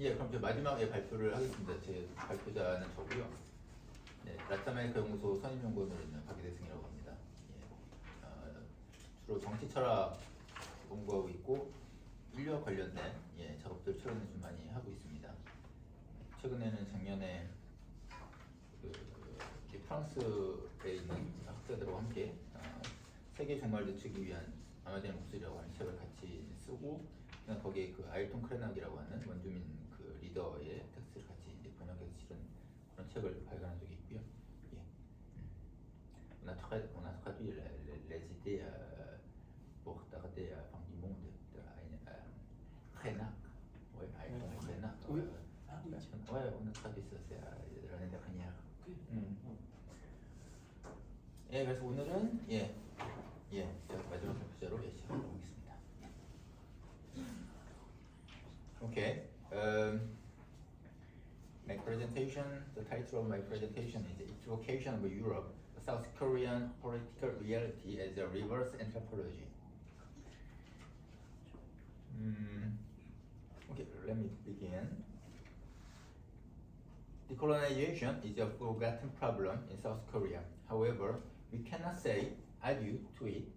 예, 그럼 저 마지막에 발표를 하겠습니다. 제 발표자는 저고요. 네, 라틴아메리카 연구소 선임연구원으로 있는 박대승이라고 합니다. 예, 주로 정치 철학 연구하고 있고 인류와 관련된 작업들 최근에 좀 많이 하고 있습니다. 최근에는 작년에 프랑스에 있는 학자들과 함께 세계 종말 늦추기 위한 아마존의 목소리라고 하는 책을 같이 쓰고 거기에 그 아일톤 크레낙이라고 하는 원주민 그 리더의 텍스트를 같이 이제 번역해서 실은 그런 책을 발간한 적이 있고요. 예. On a traduit les idées pour tarder fin du monde de Krenak. Ouais, Ailton Krenak. Oui. Ouais, on a traduit ça, c'est l'année dernière. 예, 그래서 오늘은 제가 마지막 발표자로 시작하도록 하겠습니다. Okay. My presentation, the title of my presentation is Equivocation of Europe, South Korean Political Reality as a Reverse Anthropology. Okay, let me begin. Decolonization is a forgotten problem in South Korea. However, we cannot say adieu to it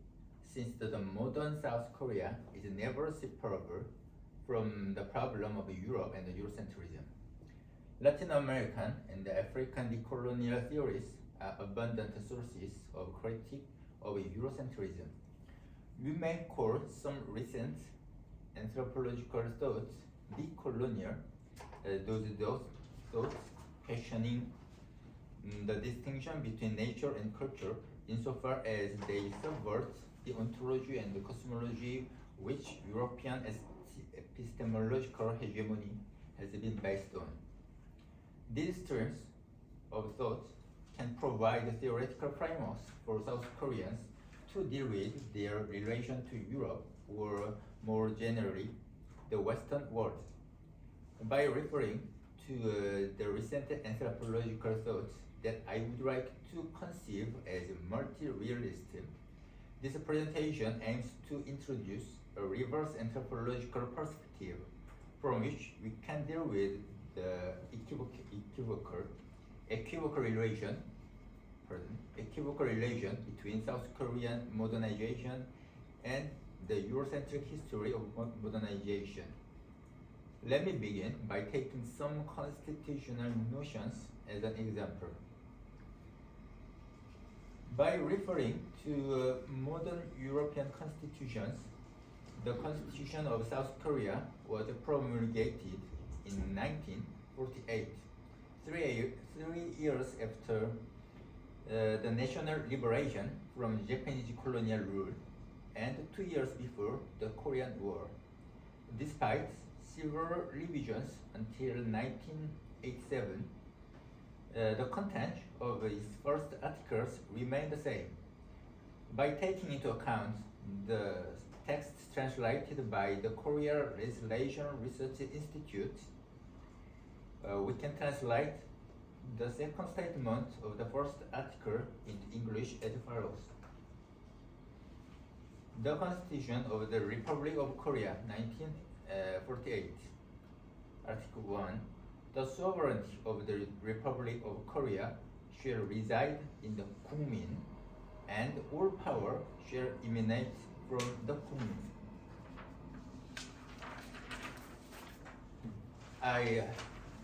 since the modern South Korea is never separable from the problem of Europe and Eurocentrism. Latin American and African decolonial theories are abundant sources of critique of Eurocentrism. We may call some recent anthropological thoughts decolonial, those thoughts questioning the distinction between nature and culture insofar as they subvert the ontology and the cosmology which European epistemological hegemony has been based on. These streams of thought can provide theoretical frameworks for South Koreans to deal with their relation to Europe or more generally the Western world. By referring to the recent anthropological thoughts that I would like to conceive as multi-realist, this presentation aims to introduce a reverse anthropological perspective from which we can deal with the equivocal relation between South Korean modernization and the Eurocentric history of modernization. Let me begin by taking some constitutional notions as an example. By referring to modern European constitutions, the Constitution of South Korea was promulgated in 1948, 3 years after the national liberation from Japanese colonial rule and 2 years before the Korean War. Despite several revisions until 1987, the content of its first articles remained the same. By taking into account the texts translated by the Korea Legislation Research Institute, we can translate the second statement of the first article into English as follows. The Constitution of the Republic of Korea, 1948. Article 1. The sovereignty of the Republic of Korea shall reside in the 국민, and all power shall emanate from the 국민.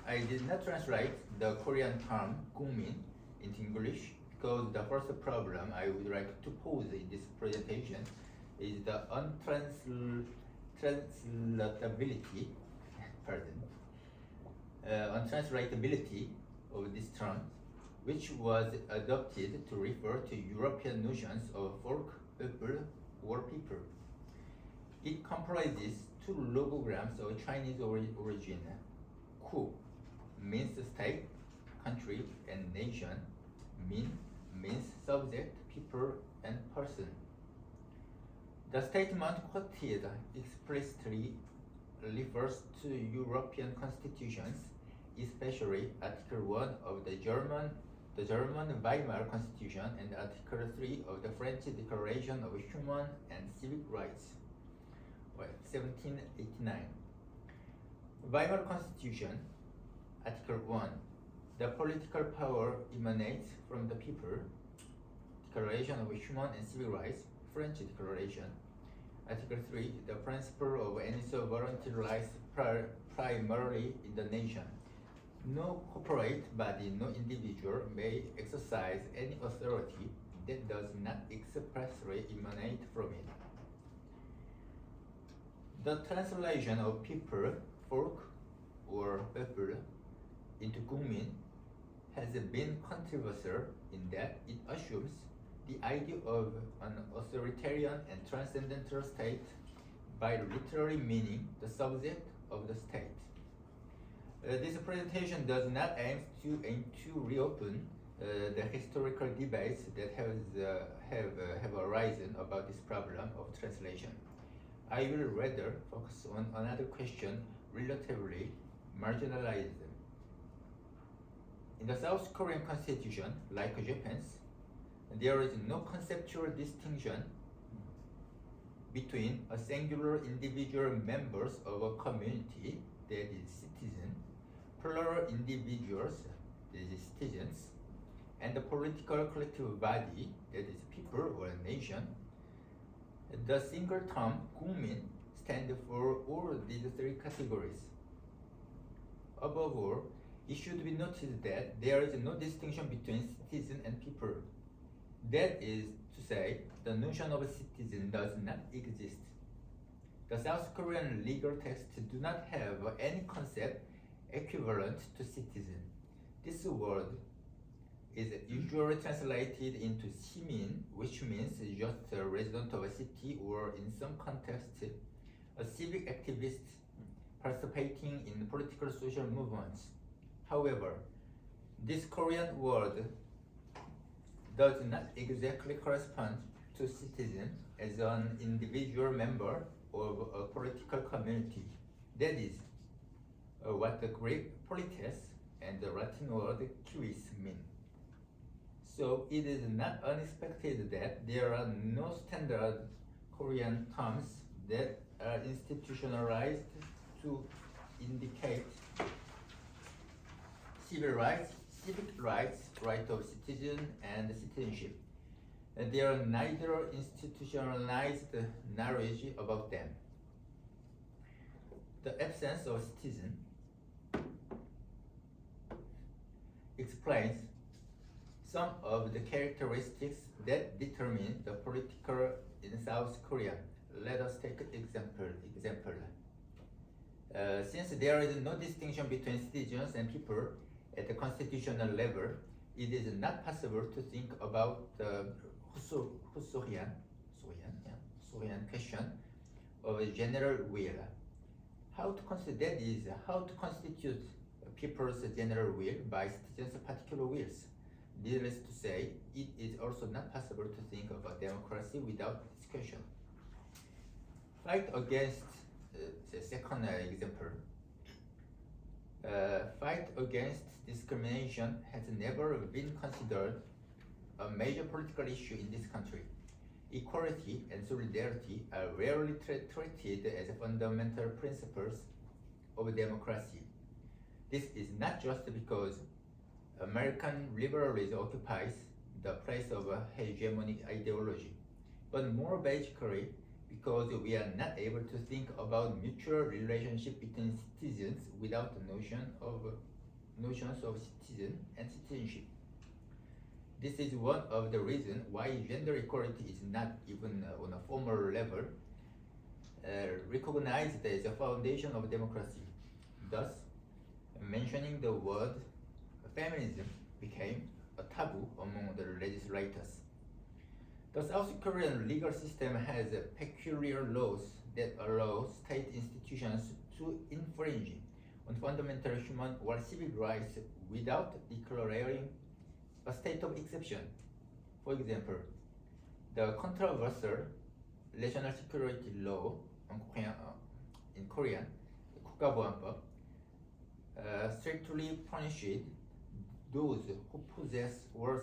I did not translate the Korean term 국민 into English because the first problem I would like to pose in this presentation is the untranslatability of this term, which was adopted to refer to European notions of folk, people, or people. It comprises 2 logograms of Chinese origin. Ku means state, country, and nation. Min means subject, people, and person. The statement quoted explicitly refers to European constitutions, especially Article 1 of the German Weimar Constitution and Article 3 of the French Declaration of Human and Civic Rights, 1789. Weimar Constitution, Article 1, the political power emanates from the people. Declaration of Human and Civil Rights, French Declaration. Article 3, the principle of any sovereignty lies primarily in the nation. No corporate body, no individual may exercise any authority that does not expressly emanate from it. The translation of people, folk, or people into 국민 has been controversial in that it assumes the idea of an authoritarian and transcendental state by literally meaning the subject of the state. This presentation does not aim to reopen the historical debates that have arisen about this problem of translation. I will rather focus on another question relatively marginalized. In the South Korean constitution, like Japan's, there is no conceptual distinction between a singular individual members of a community, that is citizen, plural individuals, that is citizens, and the political collective body, that is people or nation. The single term 국민 stands for all these three categories. Above all, it should be noted that there is no distinction between citizen and people. That is to say, the notion of citizen does not exist. The South Korean legal texts do not have any concept equivalent to citizen. This word is usually translated into 시민, which means just a resident of a city, or in some contexts, a civic activist participating in political social movements. However, this Korean word does not exactly correspond to citizen as an individual member of a political community. That is what the Greek polites and the Latin word quis mean. So it is not unexpected that there are no standard Korean terms that are institutionalized to indicate civil rights, civic rights, right of citizen, and citizenship. And there are neither institutionalized knowledge about them. The absence of citizen explains some of the characteristics that determine the political in South Korea. Let us take an example. Since there is no distinction between citizens and people at the constitutional level, it is not possible to think about the Husorian question of a general will. How to constitute people's general will by citizens' particular wills. Needless to say, it is also not possible to think about democracy without this question. Fight against the second example. Fight against discrimination has never been considered a major political issue in this country. Equality and solidarity are rarely treated as fundamental principles of democracy. This is not just because American liberalism occupies the place of a hegemonic ideology, but more basically because we are not able to think about mutual relationship between citizens without the notions of citizen and citizenship. This is one of the reasons why gender equality is not even on a formal level recognized as a foundation of democracy. Thus, mentioning the word feminism became a taboo among the legislators. The South Korean legal system has peculiar laws that allow state institutions to infringe on fundamental human or civic rights without declaring a state of exception. For example, the controversial national security law in Korean, 국가보안법, strictly punished those who possess or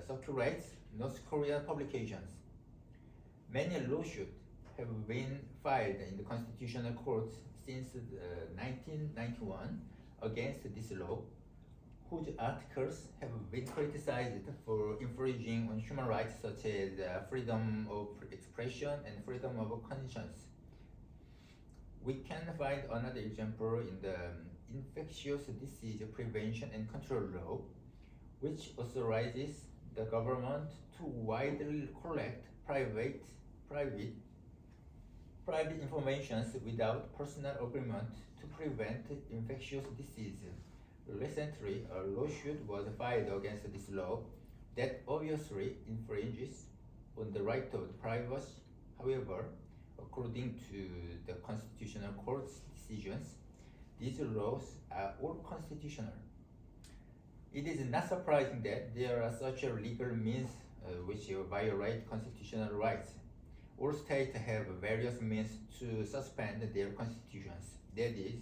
circulates North Korean publications. Many lawsuits have been filed in the constitutional courts since 1991 against this law, whose articles have been criticized for infringing on human rights such as freedom of expression and freedom of conscience. We can find another example in the Infectious Disease Prevention and Control Law, which authorizes the government to widely collect private information without personal agreement to prevent infectious disease. Recently, a lawsuit was filed against this law that obviously infringes on the right of privacy. However, according to the Constitutional Court's decisions, these laws are all constitutional. It is not surprising that there are such legal means which violate constitutional rights. All states have various means to suspend their constitutions, that is,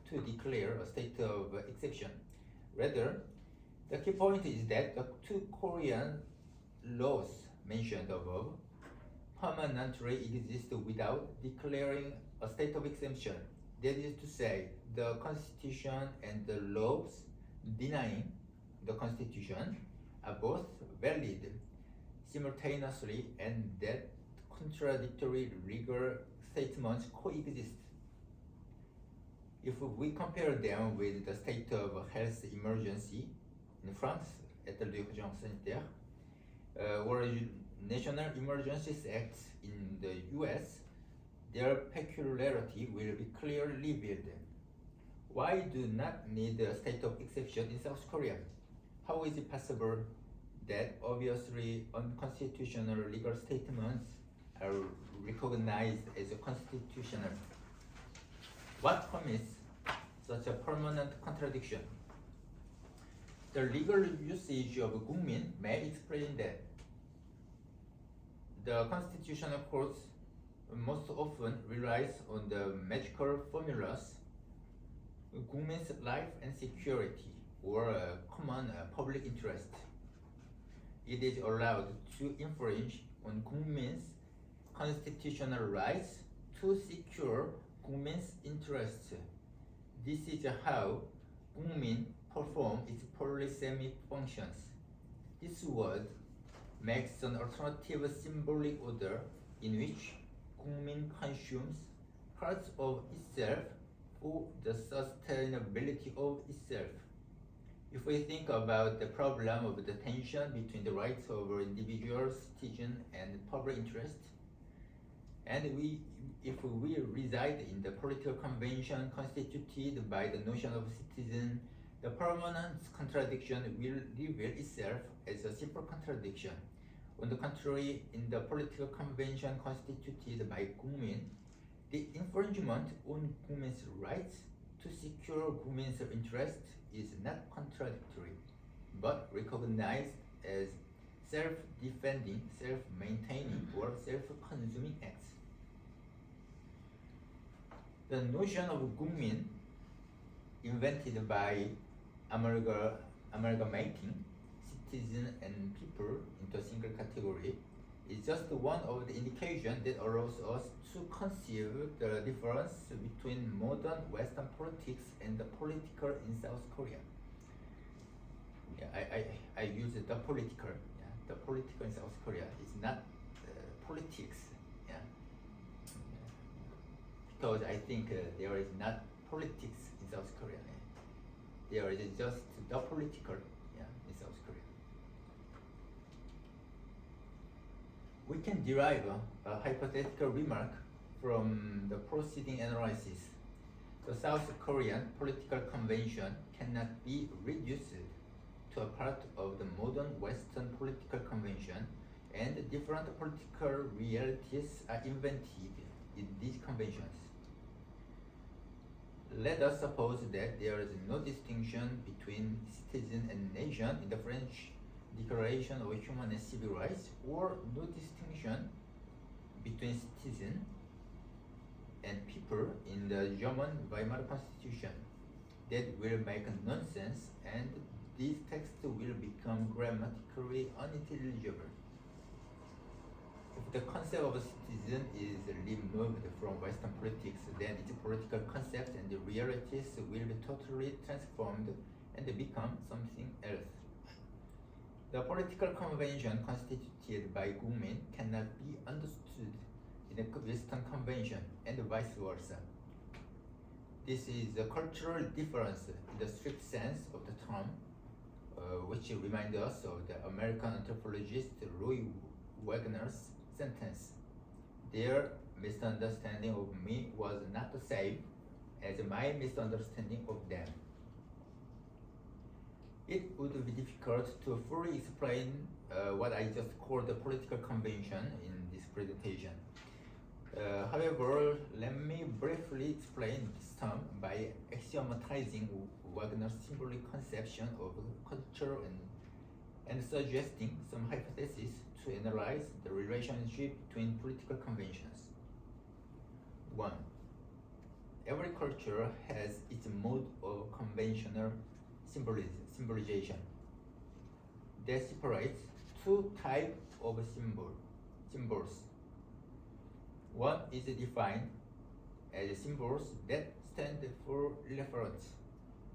to declare a state of exception. Rather, the key point is that the two Korean laws mentioned above permanently exist without declaring a state of exception. That is to say, the Constitution and the laws denying the Constitution are both valid simultaneously, and that contradictory legal statements coexist. If we compare them with the state of health emergency in France, état d'urgence sanitaire, or National Emergencies Act in the US, their peculiarity will be clearly revealed. Why do not need a state of exception in South Korea? How is it possible that obviously unconstitutional legal statements are recognized as constitutional? What permits such a permanent contradiction? The legal usage of 국민 may explain that. The Constitutional Court most often relies on the magical formulas 국민's life and security, or common public interest. It is allowed to infringe on 국민's constitutional rights to secure 국민's interests. This is how 국민 perform its polysemic functions. This word makes an alternative symbolic order in which 국민 consumes parts of itself for the sustainability of itself. If we think about the problem of the tension between the rights of individuals, citizens, and public interest, and if we reside in the political convention constituted by the notion of citizen, the permanent contradiction will reveal itself as a simple contradiction. On the contrary, in the political convention constituted by 국민, the infringement on 국민's rights to secure 국민's interest is not contradictory, but recognized as self-defending, self-maintaining, or self-consuming acts. The notion of 국민, invented by amalgamating citizen and people into a single category, is just one of the indications that allows us to conceive the difference between modern Western politics and the political in South Korea. Yeah, I use the political. Yeah, the political in South Korea is not politics. Yeah, because I think there is not politics in South Korea. There is just the political. Yeah, in South Korea. We can derive a hypothetical remark from the preceding analysis. The South Korean political convention cannot be reduced to a part of the modern Western political convention, and different political realities are invented in these conventions. Let us suppose that there is no distinction between citizen and nation in the French Declaration of Human and Civil Rights, or no distinction between citizen and people in the German Weimar Constitution. That will make nonsense, and these texts will become grammatically unintelligible. if the concept of a citizen is removed from Western politics, then its political concepts and the realities will be totally transformed and become something else. The political convention constituted by 국민 cannot be understood in a Western convention and vice versa. This is a cultural difference in the strict sense of the term, which reminds us of the American anthropologist Roy Wagner's sentence. Their misunderstanding of me was not the same as my misunderstanding of them. It would be difficult to fully explain what I just called the political convention in this presentation. However, let me briefly explain this term by axiomatizing Wagner's symbolic conception of culture and suggesting some hypotheses to analyze the relationship between political conventions. 1. Every culture has its mode of conventional symbolization that separates two types of symbols. One is defined as symbols that stand for reference,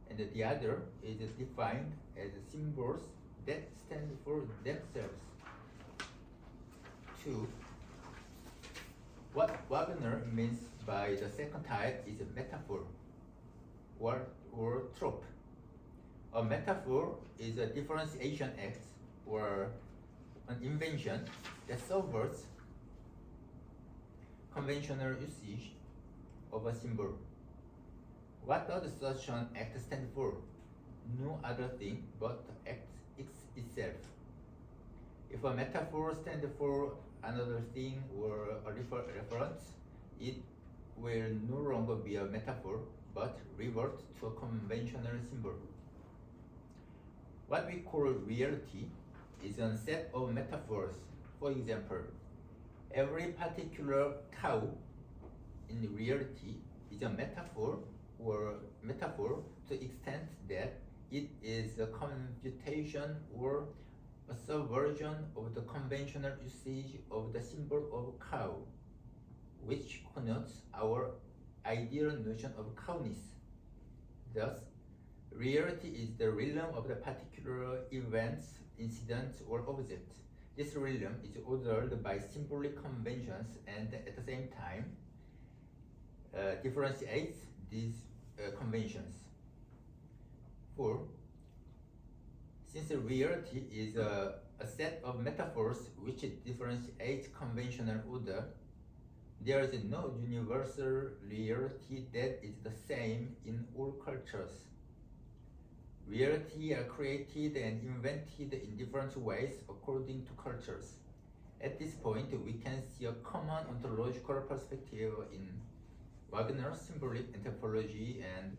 and the other is defined as symbols that stand for themselves. 2. What Wagner means by the second type is a metaphor or trope. A metaphor is a differentiation act or an invention that subverts conventional usage of a symbol. What does such an act stand for? No other thing but the act itself. If a metaphor stands for another thing or a reference, it will no longer be a metaphor but revert to a conventional symbol. What we call reality is a set of metaphors. For example, every particular cow in reality is a metaphor to the extent that it is a computation or a subversion of the conventional usage of the symbol of cow, which connotes our ideal notion of cowness. Thus, reality is the realm of the particular events, incidents, or object. This realm is ordered by symbolic conventions and at the same time differentiates these conventions. 4. Since reality is a set of metaphors which differentiate conventional order, there is no universal reality that is the same in all cultures. Reality are created and invented in different ways according to cultures. At this point, we can see a common ontological perspective in Wagner's symbolic anthropology and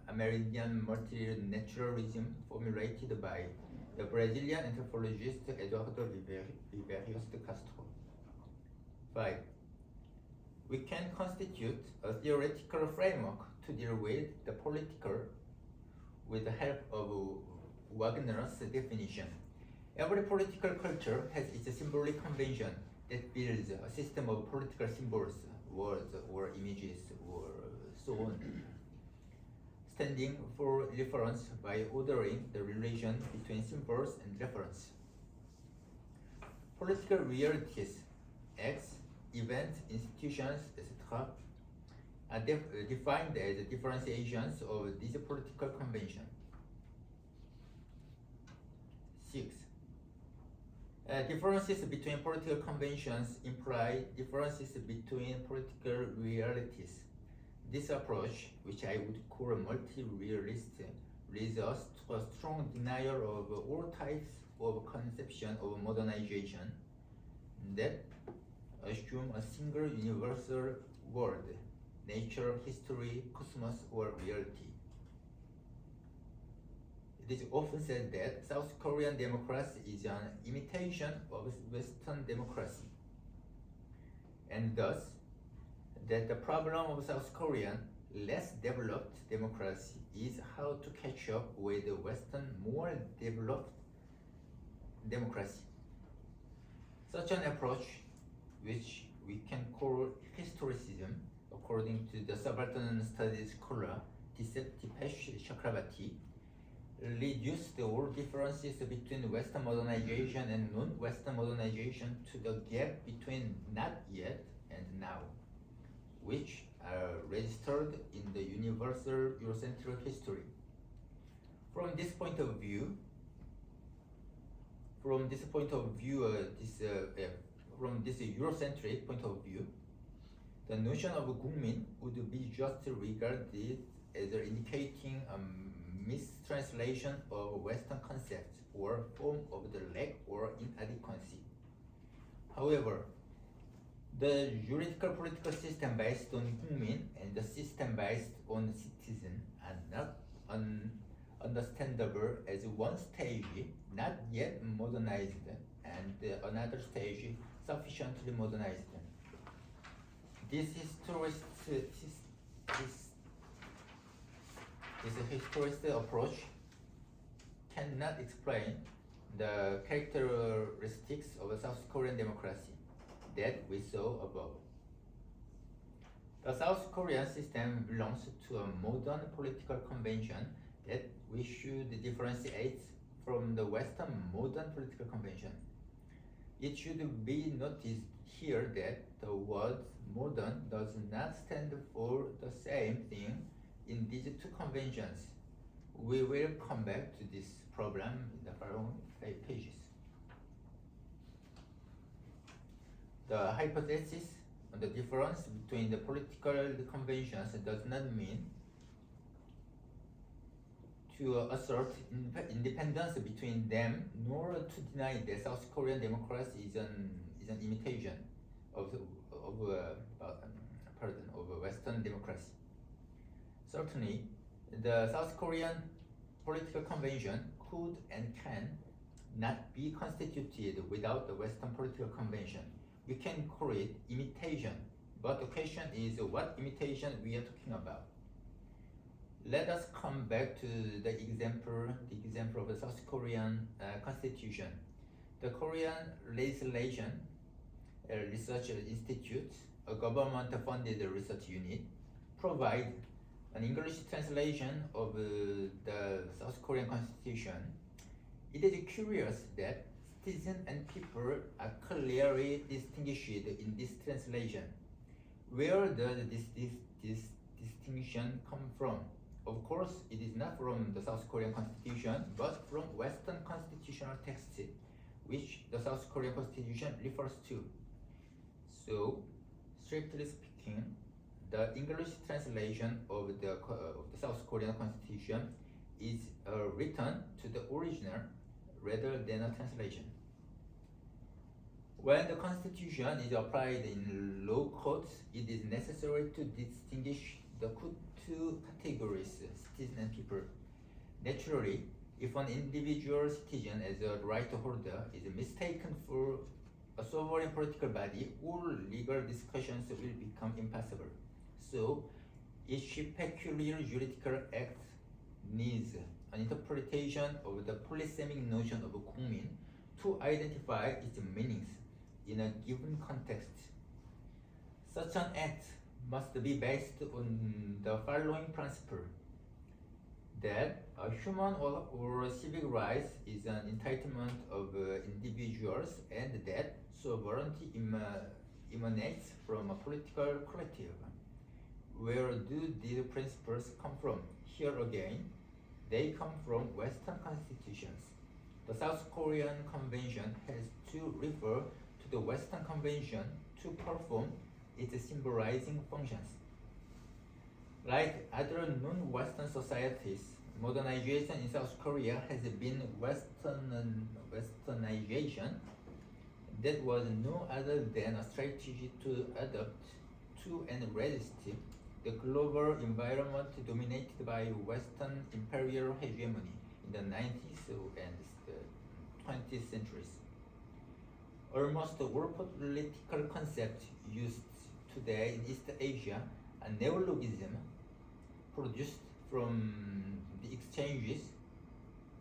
Amerindian multinaturalism formulated by the Brazilian anthropologist Eduardo Viveiros de Castro. 5. We can constitute a theoretical framework to deal with the political with the help of Wagner's definition. Every political culture has its symbolic convention that builds a system of political symbols, words or images or so on, standing for reference by ordering the relation between symbols and reference. Political realities, acts, events, institutions, etc. are defined as differentiations of this political convention. 6. Differences between political conventions imply differences between political realities. This approach, which I would call a multi-realist, leads us to a strong denial of all types of conception of modernization that assume a single universal world, nature, history, cosmos, or reality. It is often said that South Korean democracy is an imitation of Western democracy, and thus that the problem of South Korean less developed democracy is how to catch up with the Western more developed democracy. Such an approach which we can call historicism, according to the subaltern studies scholar Daeseung Chakrabarty, reduced all differences between Western modernization and non-Western modernization to the gap between not yet and now, which are registered in the universal Eurocentric history. From this Eurocentric point of view, the notion of 국민 would be just regarded as indicating a mistranslation of Western concepts or form of the lack or inadequacy. However, the juridical political system based on 국민 and the system based on citizen are not understandable as one stage not yet modernized and another stage sufficiently modernized. This historicist approach cannot explain the characteristics of a South Korean democracy that we saw above. The South Korean system belongs to a modern political convention that we should differentiate from the Western modern political convention. It should be noticed here that the word modern does not stand for the same thing in these two conventions. We will come back to this problem in the following pages. The hypothesis on the difference between the political conventions does not mean to assert independence between them, nor to deny that South Korean democracy is an imitation of Western democracy. Certainly, the South Korean political convention could and can not be constituted without the Western political convention. We can call it imitation, but the question is what imitation we are talking about. Let us come back to the example of the South Korean constitution. The Korean Legislation Research Institute, a government-funded research unit, provide an English translation of the South Korean constitution. It is curious that citizen and people are clearly distinguished in this translation. Where does this distinction come from? Of course, it is not from the South Korean constitution, but from Western constitutional texts, which the South Korean constitution refers to. So, strictly speaking, the English translation of the South Korean constitution is a return to the original rather than a translation. When the constitution is applied in law courts, it is necessary to distinguish the two categories, citizen and people. Naturally, if an individual citizen as a right holder is mistaken for a sovereign political body, all legal discussions will become impossible. So, each peculiar juridical act needs an interpretation of the polysemic notion of 국민 to identify its meanings in a given context. Such an act must be based on the following principle: that a human or civic right is an entitlement of individuals, and that sovereignty emanates from a political collective. Where do these principles come from? Here again, they come from Western constitutions. The South Korean Convention has to refer to the Western Convention to perform its symbolizing functions. Like other non-Western societies, modernization in South Korea has been Westernization that was no other than a strategy to adapt to and resist the global environment dominated by Western imperial hegemony in the 90s and the 20th centuries. Almost all political concepts used today in East Asia are neologism produced from the exchanges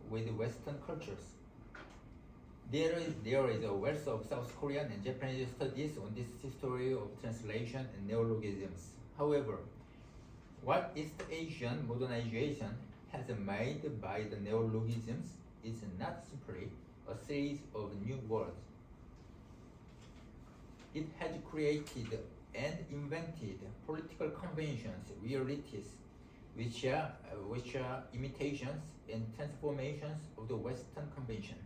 with Western cultures. There is a wealth of South Korean and Japanese studies on this history of translation and neologisms. However, what East Asian modernization has made by the neologisms is not simply a series of new words. It has created and invented political conventions, realities, which are imitations and transformations of the Western convention.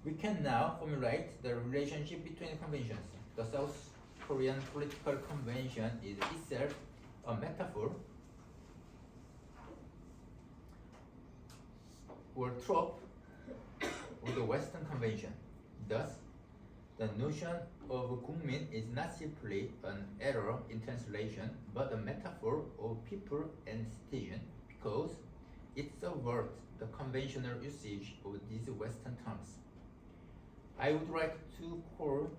We can now formulate the relationship between conventions. The South Korean political convention is itself a metaphor or trope of the Western convention. Thus, the notion of 국민 is not simply an error in translation, but a metaphor of people and citizen, because it subverts the conventional usage of these Western terms. I would like to call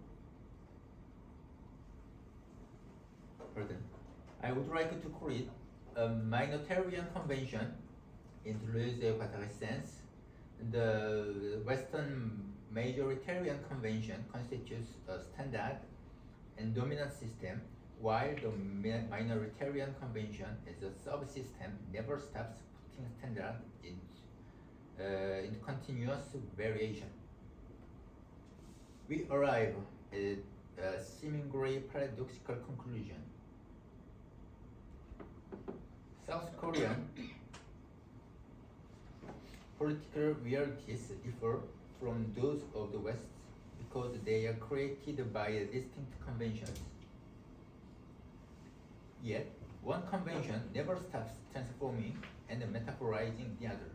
it a minoritarian convention in loose sense. The Western majoritarian convention constitutes a standard and dominant system, while the minoritarian convention as a subsystem never stops putting standard in continuous variation. We arrive at a seemingly paradoxical conclusion. South Korean political realities differ from those of the West because they are created by distinct conventions. Yet, one convention never stops transforming and metaphorizing the other.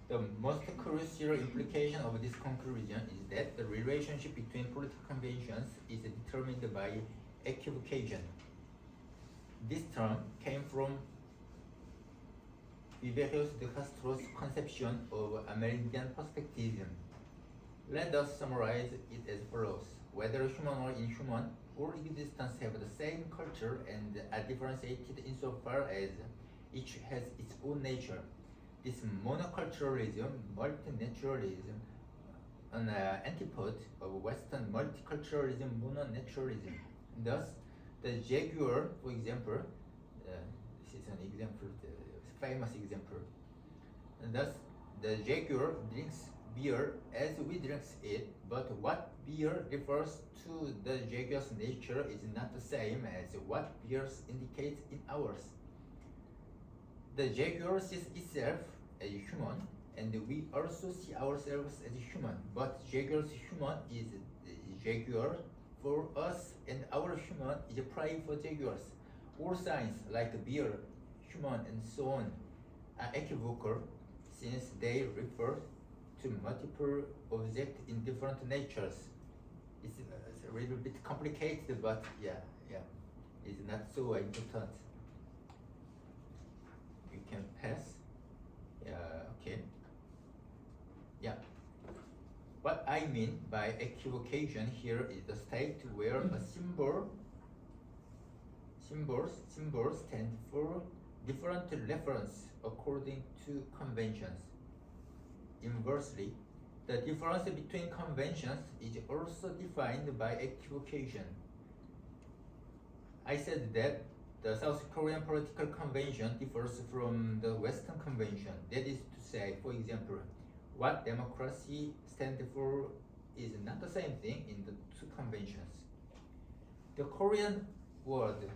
The most crucial implication of this conclusion is that the relationship between political conventions is determined by equivocation. This term came from Viveros de Castro's conception of Amerindian perspectivism. Let us summarize it as follows. Whether human or inhuman, all existence have the same culture and are differentiated insofar as each has its own nature. This monoculturalism, multinaturalism, an antipode of Western multiculturalism, mononaturalism. Thus, the jaguar, for example, this is an example, famous example. And thus, the jaguar drinks beer as we drink it, but what beer refers to the jaguar's nature is not the same as what beers indicate in ours. The jaguar sees itself as human, and we also see ourselves as human, but jaguar's human is jaguar for us, and our human is a prey for jaguars. All signs like beer, human, and so on are equivocal since they refer to multiple objects in different natures. It's a little bit complicated, but yeah, it's not so important. We can pass. Okay. Yeah. What I mean by equivocation here is the state where a symbols stand for different reference according to conventions. Inversely, the difference between conventions is also defined by equivocation. I said that the South Korean political convention differs from the Western convention. That is to say, for example, what democracy stands for is not the same thing in the two conventions. The Korean word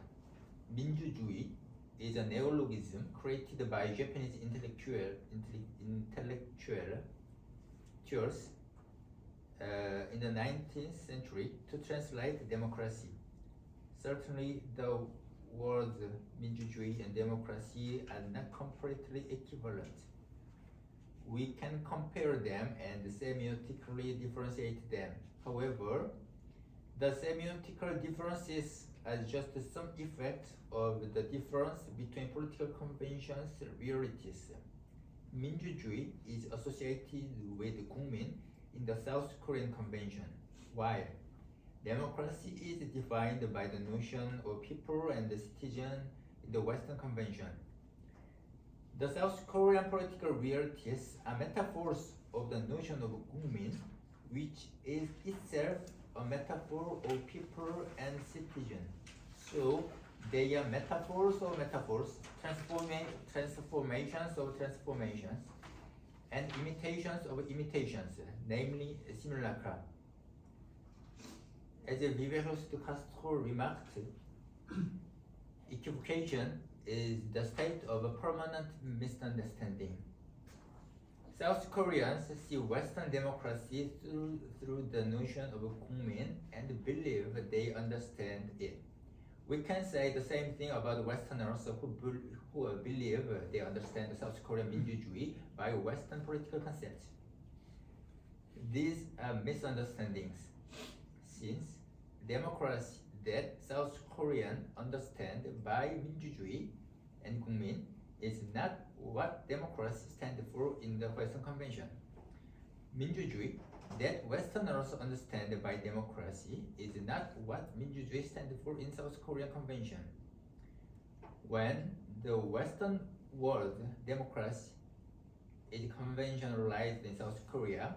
민주주의 is a neologism created by Japanese intellectuals in the 19th century to translate democracy. Certainly, the words 민주주의 and democracy are not completely equivalent. We can compare them and semiotically differentiate them. However, the semiotical differences are just some effect of the difference between political conventions and realities. 민주주의 is associated with 국민 in the South Korean convention, while democracy is defined by the notion of people and the citizen in the Western convention. The South Korean political realities are metaphors of the notion of 국민, which is itself a metaphor of people and citizen. So they are metaphors of metaphors, transformations of transformations, and imitations of imitations, namely simulacra. As Viveros de Castro remarked, equivocation is the state of a permanent misunderstanding. South Koreans see Western democracy through the notion of 국민 and believe they understand it. We can say the same thing about Westerners who believe they understand South Korean 민주주의 by Western political concepts. These are misunderstandings, since democracy that South Koreans understand by 민주주의 and 국민 is not what democracy stands for in the Western Convention. 민주주의 that Westerners understand by democracy is not what 민주주의 stands for in South Korean Convention. When the Western world democracy is conventionalized in South Korea,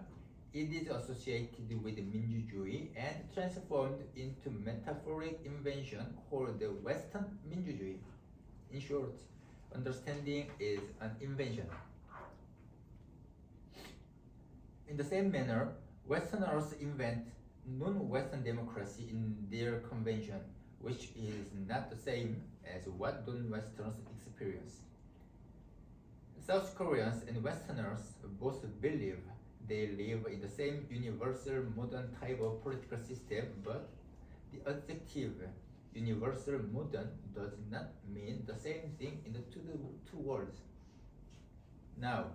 it is associated with 민주주의 and transformed into metaphoric invention called the Western 민주주의. In short, understanding is an invention. In the same manner, Westerners invent non-Western democracy in their convention, which is not the same as what non-Westerners experience. South Koreans and Westerners both believe they live in the same universal modern type of political system, but the adjective universal modern does not mean the same thing in the two words. Now,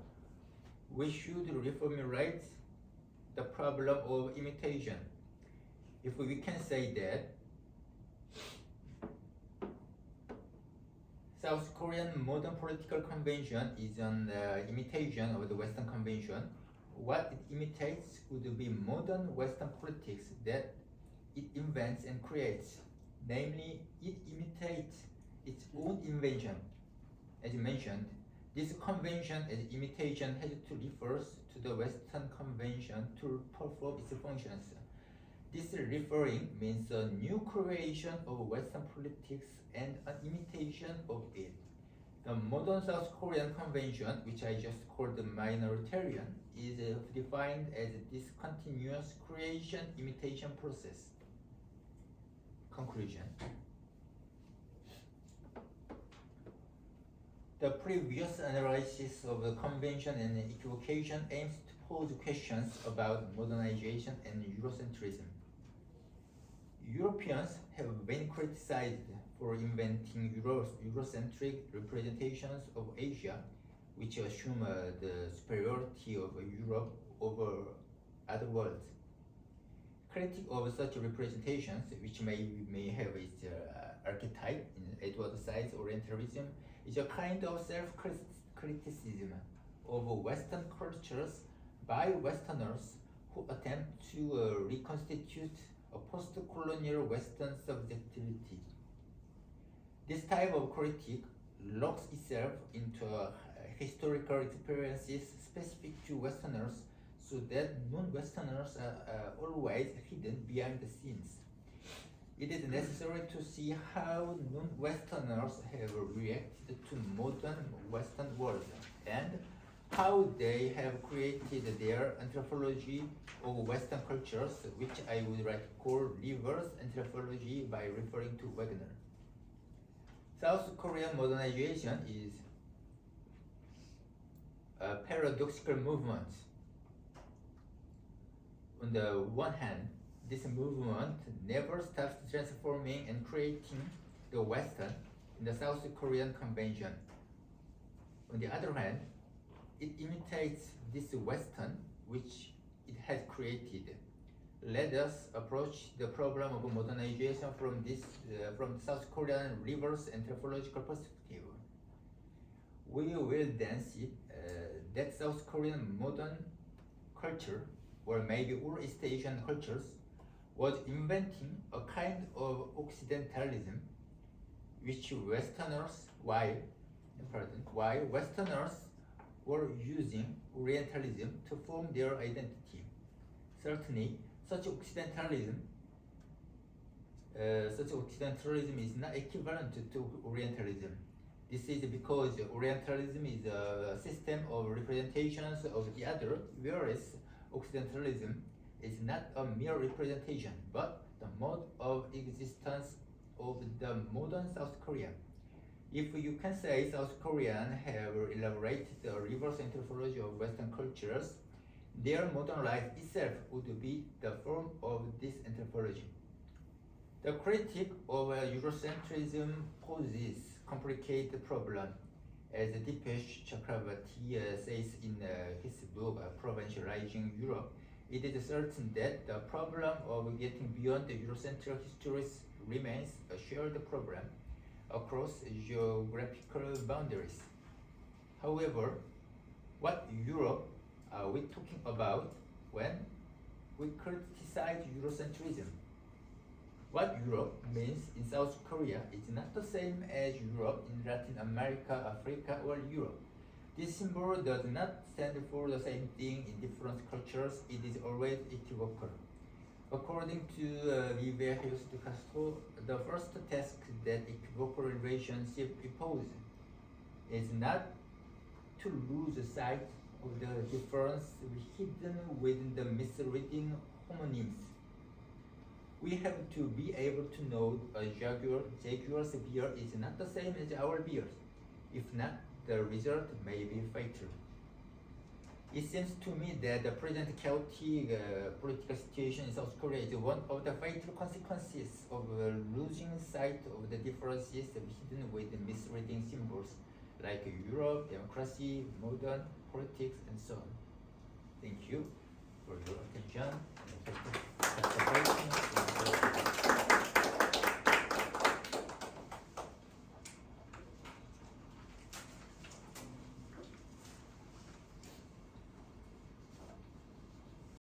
we should reformulate the problem of imitation. If we can say that South Korean modern political convention is an imitation of the Western convention, what it imitates would be modern Western politics that it invents and creates. Namely, it imitates its own invention. As mentioned, this convention as imitation has to refer to the Western convention to perform its functions. This referring means a new creation of Western politics and an imitation of it. The modern South Korean convention, which I just called the minoritarian, is defined as this continuous creation-imitation process. Conclusion. The previous analysis of the convention and equivocation aims to pose questions about modernization and Eurocentrism. Europeans have been criticized for inventing Eurocentric representations of Asia, which assume the superiority of Europe over other worlds. Critique of such representations, which may have its archetype in Edward Said's Orientalism, is a kind of self-criticism of Western cultures by Westerners who attempt to reconstitute a post-colonial Western subjectivity. This type of critique locks itself into historical experiences specific to Westerners, so that non-Westerners are always hidden behind the scenes. It is necessary to see how non-Westerners have reacted to modern Western world and how they have created their anthropology of Western cultures, which I would like to call reverse anthropology by referring to Wagner. South Korean modernization is a paradoxical movement. On the one hand, this movement never stops transforming and creating the Western in the South Korean Convention. On the other hand, it imitates this Western which it has created. Let us approach the problem of modernization from from South Korean reverse anthropological perspective. We will then see that South Korean modern culture, or maybe all East Asian cultures, was inventing a kind of Occidentalism which Westerners, why Westerners were using Orientalism to form their identity. Certainly, such Occidentalism is not equivalent to Orientalism. This is because Orientalism is a system of representations of the other, whereas Occidentalism is not a mere representation, but the mode of existence of the modern South Korea. If you can say South Koreans have elaborated a reverse anthropology of Western cultures, their modern life itself would be the form of this anthropology. The critique of Eurocentrism poses complicated problem. As Dipesh Chakravarti says in his book Provincializing Europe, it is certain that the problem of getting beyond the Eurocentric histories remains a shared problem across geographical boundaries. However, what Europe are we talking about when we criticize Eurocentrism? What Europe means in South Korea is not the same as Europe in Latin America, Africa, or Europe. This symbol does not stand for the same thing in different cultures. It is always equivocal. According to Viveros de Castro, the first task that equivocal relationship imposes is not to lose sight of the difference hidden within the misreading homonyms. We have to be able to know a jaguar's beard is not the same as our beard. If not, the result may be fatal. It seems to me that the present chaotic political situation in South Korea is one of the fatal consequences of losing sight of the differences hidden with misreading symbols like Europe, democracy, modern politics, and so on. Thank you for your attention.